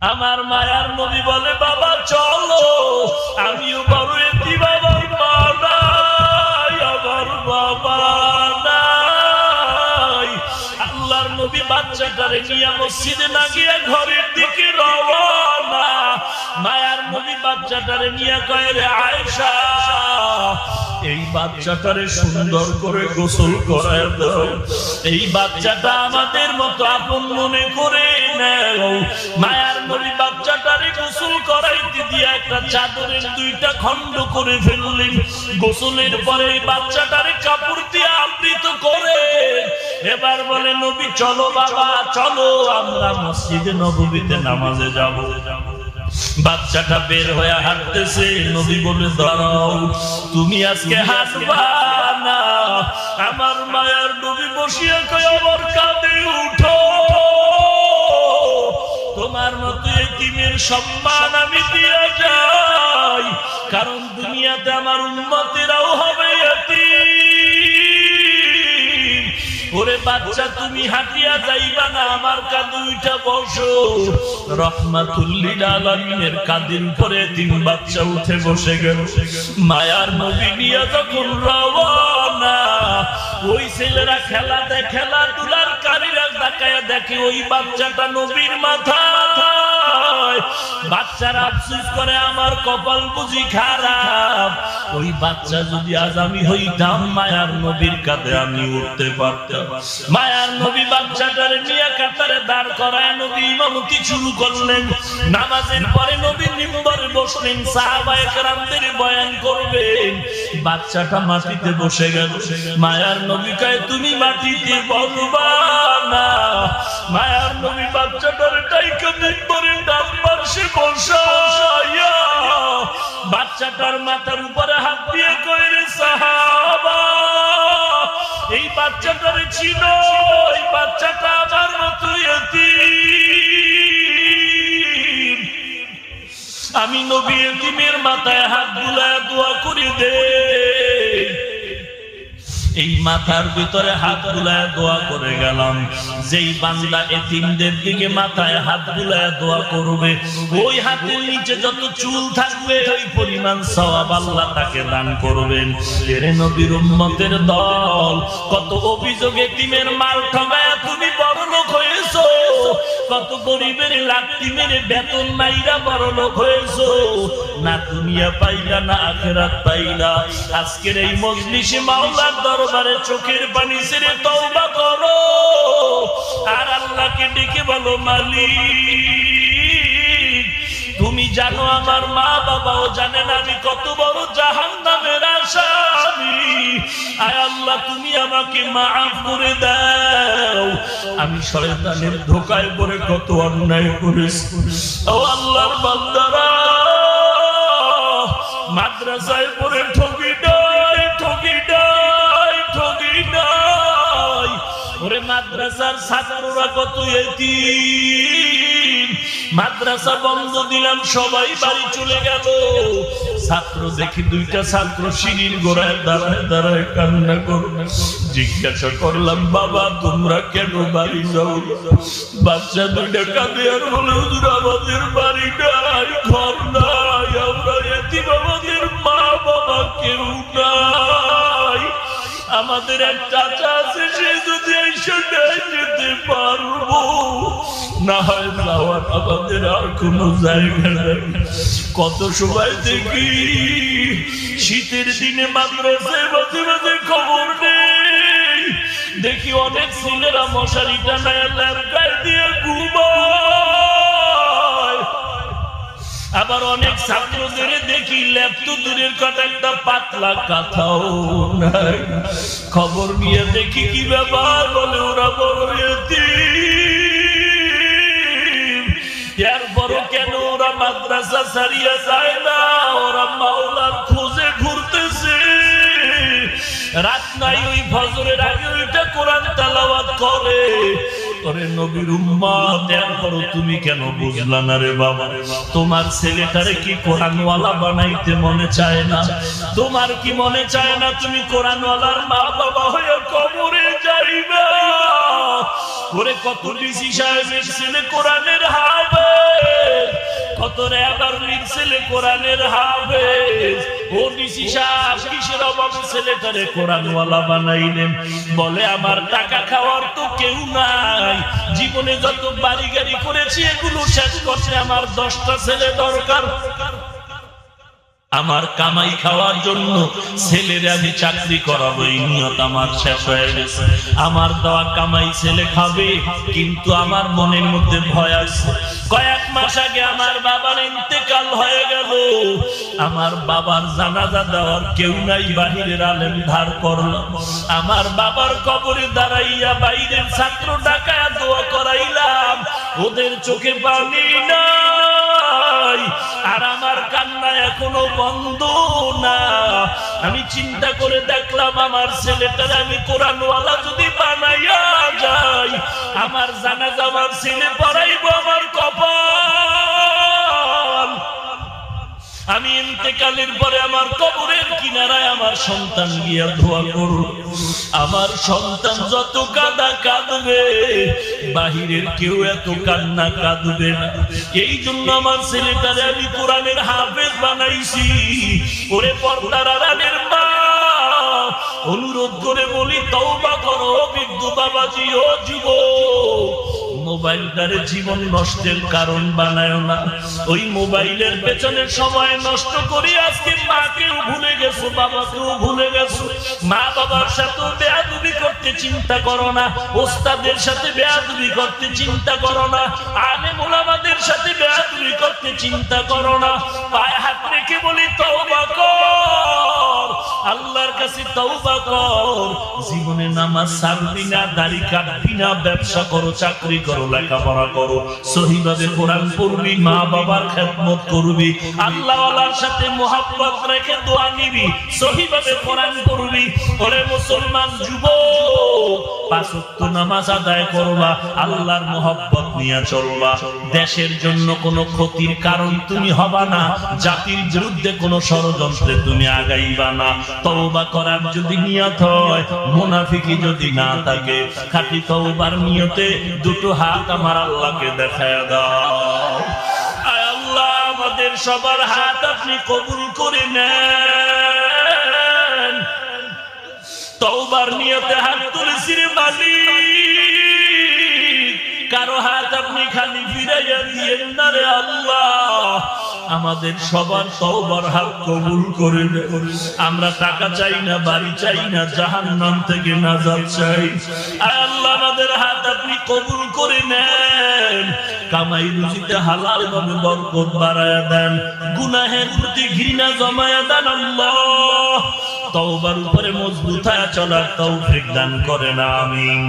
আমার মায়ার নবী বলে, বাবা চলো, আমিও বড় এতি, বাবার মা নাই, আমার বাবা নাই। আল্লাহর নবী বাচ্চাটারে নিয়ে মসজিদে না গিয়ে ঘরের দিকে রওনা। মায়ার নবী বাচ্চাটারে নিয়ে কয়, রে আয়েশা, এই বাচ্চাটারে সুন্দর করে গোসল করায় দাও, এই বাচ্চাটা আমাদের মতো আপন মনে করে নাও। মায়ার নবী বাচ্চাটারে গোসল করাইতে দিয়ে একটা চাদরের দুইটা খণ্ড করে ফেললেন। গোসলের পরে এই বাচ্চাটারে কাপড় দিয়ে আবৃত করে এবার বলে, নবী চলো বাবা চলো, আমরা মসজিদে নববীতে নামাজে যাব। বাচ্চাটা বের হয়ে হাঁটতেছে। নবী বলে, দাঁড়াও, তুমি আজকে হাসবা না। আমার মায়ার নবী বসিয়া কয়, আমার কাঁধে উঠো, তোমার মতো এতিমের সম্মান আমি দিয়া যাই, কারণ দুনিয়াতে আমার উম্মতেরাও হবে এতিম। ওরে বাচ্চা, তুমি হাঁটিয়া যাইবা না, আমার কাঁধে উঠা বসো। রহমাতুল লিল আলামিনের কাঁধের উপরে তিন বাচ্চা উঠে বসে গেল। মায়ার নবী নিয়ে যখন রওনা, ওই ছেলেরা খেলাতে খেলাধুলার কারীরা তাকায়া দেখে ওই বাচ্চাটা নবীর মাথায়। বাচ্চারা আফসোস করে, আমার কপাল বুঝি খারাপ, ওই বাচ্চা যদি আজ আমি হইতাম, মায়ার নবীর কাঁধে আমি উঠতে পারতাম। মায়ার নবী বাচ্চাটারে নিয়ে কাতারে দাঁড় করায় নবী ইমামতি শুরু করলেন। নামাজের পরে নবী মিম্বরে বসলেন, সাহাবায়ে কেরামদের বয়ান করবেন। বাচ্চাটা মাটিতে বসে গেল। মায়ার নবী কয়, তুমি মাটিতে বসবা না। মায়ার নবী বাচ্চাটারে টাইকা মিম্বরে ডান পাশে বসাইয়া বাচ্চাটার মাথার উপরে হাত দিয়ে কয়, রে সাহাবা, এই বাচ্চাটারে চিনো, এই বাচ্চাটা আমার মতো এতিম। আমি নবী এতিমের মাথায় হাত বুলায় দোয়া করে দে। এই মাথার ভিতরে হাত বুলায় দোয়া করে গেলাম। যেই বান্দা এতিমদের দিকে মাথায় হাত বুলায় দোয়া করবে, ওই হাতের নিচে যত চুল থাকবে ওই পরিমাণ সওয়াব আল্লাহ তাকে দান করবেন। এর নবীর উম্মতের দল, কত অভিযোগ এতিমের মাল ঠগায়া তুমি বড় লোক হয়েছো, কত গরিবের লাঠি মেরে বেতন মাইরা বড় লোক হয়েছো, না দুনিয়া পাইলা না আখিরাত পাইলা। আজকের এই মজলিসে মাওলার দরবারে চোখের পানি ছেড়ে তওবা করো আর আল্লাহকে ডেকে বলো, মালিক তুমি জানো, আমার মা বাবাও জানে না আমি কত বড় জাহান্নামের আসামি। আয় আল্লাহ, তুমি আমাকে মাফ করে দাও, আমি শয়তানের ধোঁকায় পড়ে কত অন্যায় করেছি। ও আল্লাহর বান্দারা, মাদ্রাসায় পড়ে ঠকি নাই, ঠকি নাই, ঠকি নাই। ওরে মাদ্রাসার ছাত্ররা কত এতিম, মাদ্রাসা বন্ধ দিলাম, সবাই বাড়ি চলে গেল। ছাত্র দেখি দুইটা ছাত্র সিঁড়ির গোড়ায় দাঁড়ায় দাঁড়ায় কান্না করবে। জিজ্ঞাসা করলাম, বাবা তোমরা কেন বাড়ি যাও? বাচ্চা দুইটা কাঁদে আর বলে, হুজুর আমাদের বাড়ি নাই, ঘর নাই, আমরা এতিম, আমাদের মা বাবা কেউ নাই। আমাদের এক চাচা আছে, সে যদি এসে দেয় যেতে পারবো, না হয় যাওয়ার আমাদের আর কোনো জায়গা নেই। কত সময় দেখি শীতের দিনে মাদ্রাসায় মাঝে মাঝে খবর নেই, দেখি অনেক ছেলেরা মশারি টানায় ল্যাম্প দিয়ে ঘুমায়, আবার অনেক ছাত্রদের দেখি ল্যাপ তো দূরের কথা, একটা পাতলা কাঁথাও নাই। খবর নিয়ে দেখি কি ব্যাপার, বলে ওরা বড় এতিম। এরপরও কেন ওরা মাদ্রাসা ছাড়িয়া যায় না? ওরা মাওলার খোঁজে ঘুরতেছে। রাত নাই, ওই ফজরের আগে ওইটা কোরআন তেলাওয়াত করে। ওরে নবীর উম্মত, এরপরও তুমি কেন বুঝলা না রে বাবা? তোমার ছেলেটারে কি কোরআনওয়ালা বানাইতে মনে চায় না? তোমার কি মনে চায় না তুমি কোরআনওয়ালার মা বাবা হয়ে কবরে যাইবা? ওরে কত ডিসি সাহেবের ছেলে কোরআনের হাফেজ, কত র্যাবের ছেলে কোরআনের হাফেজ। ও ডিসি সাহেব কিসের অভাবে ছেলেটারে কোরআনওয়ালা বানাইলেন? বলে আমার টাকা খাওয়ার তো কেউ নাই, জীবনে যত বাড়ি গাড়ি করেছি এগুলো শেষ করতে আমার 10টা ছেলে দরকার। আমার কামাই খাওয়ার জন্য ছেলের আমি চাকরি করাবো, এই নিয়ত আমার শেষ হয়ে গেছে। আমার দেওয়া কামাই ছেলে খাবে, কিন্তু আমার মনের মধ্যে ভয় আছে। কয়েক মাস আগে আমার বাবার ইন্তেকাল হয়ে গেল, আমার বাবার জানাজা দেওয়ার কেউ নাই, বাহিরের আলেম ধার করলাম। আমার বাবার কবরে দাঁড়াইয়া বাইরের ছাত্র ডাকায়া দোয়া করাইলাম, ওদের চোখে পানি নাই, আর আমার কান্না এখনো বন্ধ না। আমি চিন্তা করে দেখলাম আমার ছেলেটার আমি কোরআনওয়ালা যদি বানাইয়া যাই, আমার জানাজা আমার ছেলে পড়াইব, আমার কপাল। আমি ইন্তেকালের পরে আমার কবরের কিনারায় আমার সন্তান গিয়া দোয়া করুন। আমার সন্তান যত কাঁদা কাঁদবে, বাহিরের কেউ এত কান্না কাঁদবে না। এই জন্য আমার ছেলেটারে আমি কোরআনের হাফেজ বানাইছি। ওরে পর্দার আড়ালের মা, অনুরোধ করে বলি তওবা করো বৃদ্ধ বাবাজি ও যুবক। মোবাইলটারে জীবন নষ্টের কারণ বানায় না। ওই মোবাইলের পেছনে সময় নষ্ট করি আজকে মাকেও ভুলে গেছো, বাবাকেও ভুলে গেছো। মা বাবার সাথে বেয়াদবি করতে চিন্তা করো না, ওস্তাদের সাথে বেয়াদবি করতে চিন্তা করো না, আলেম ওলামাদের সাথে বেয়াদবি করতে চিন্তা করো না। পায়ে হাত রেখে বলি তওবা কর, আল্লাহর কাছে তওবা কর। জীবনে নামাজ ছাড়বি না, দাড়ি কাটবি না, ব্যবসা করো, চাকরি করো, লেখাপড়া করো, সহিভাবে কোরআন পড়বি, মা বাবার খেদমত করবি, আল্লাহওয়ালার সাথে মোহাব্বত রেখে দোয়া নিবি, সহিভাবে কোরআন পড়বি। ওরে মুসলমান যুবক, 5 ওয়াক্ত নামাজ আদায় করবা, আল্লাহর মোহাব্বত নিয়ে চলবা। দেশের জন্য কোনো ক্ষতির কারণ তুমি হবা না, জাতির বিরুদ্ধে কোনো ষড়যন্ত্রে তুমি আগাইবা না। তওবা করার যদি নিয়ত হয়, মুনাফিকি যদি না থাকে, খাঁটি তওবার নিয়তে দুটো হাত আমার আল্লাহকে দেখায় দাও। আয় আল্লাহ, আমাদের সবার হাত আপনি কবুল করে নেন। তওবার নিয়তে হাত তুলেছি রে মালিক, কারো হাত আপনি খালি ফিরাইয়া দিয়েন না রে আল্লাহ। আমাদের সবার তওবার হাত কবুল করে নেন। আমরা টাকা চাই না, বাড়ি চাই না, জাহান্নাম থেকে নাজাত চাই। আয় আল্লাহ, আমাদের হাত আপনি কবুল করে নেন। কামাই রুজিতে হালাল ভাবে বরকত বাড়ায়া দেন, গুনাহের প্রতি ঘৃণা জমায়া দেন আল্লাহ। তওবার উপরে মজবুত হয়ে চলার তৌফিক দান করেন, আমিন।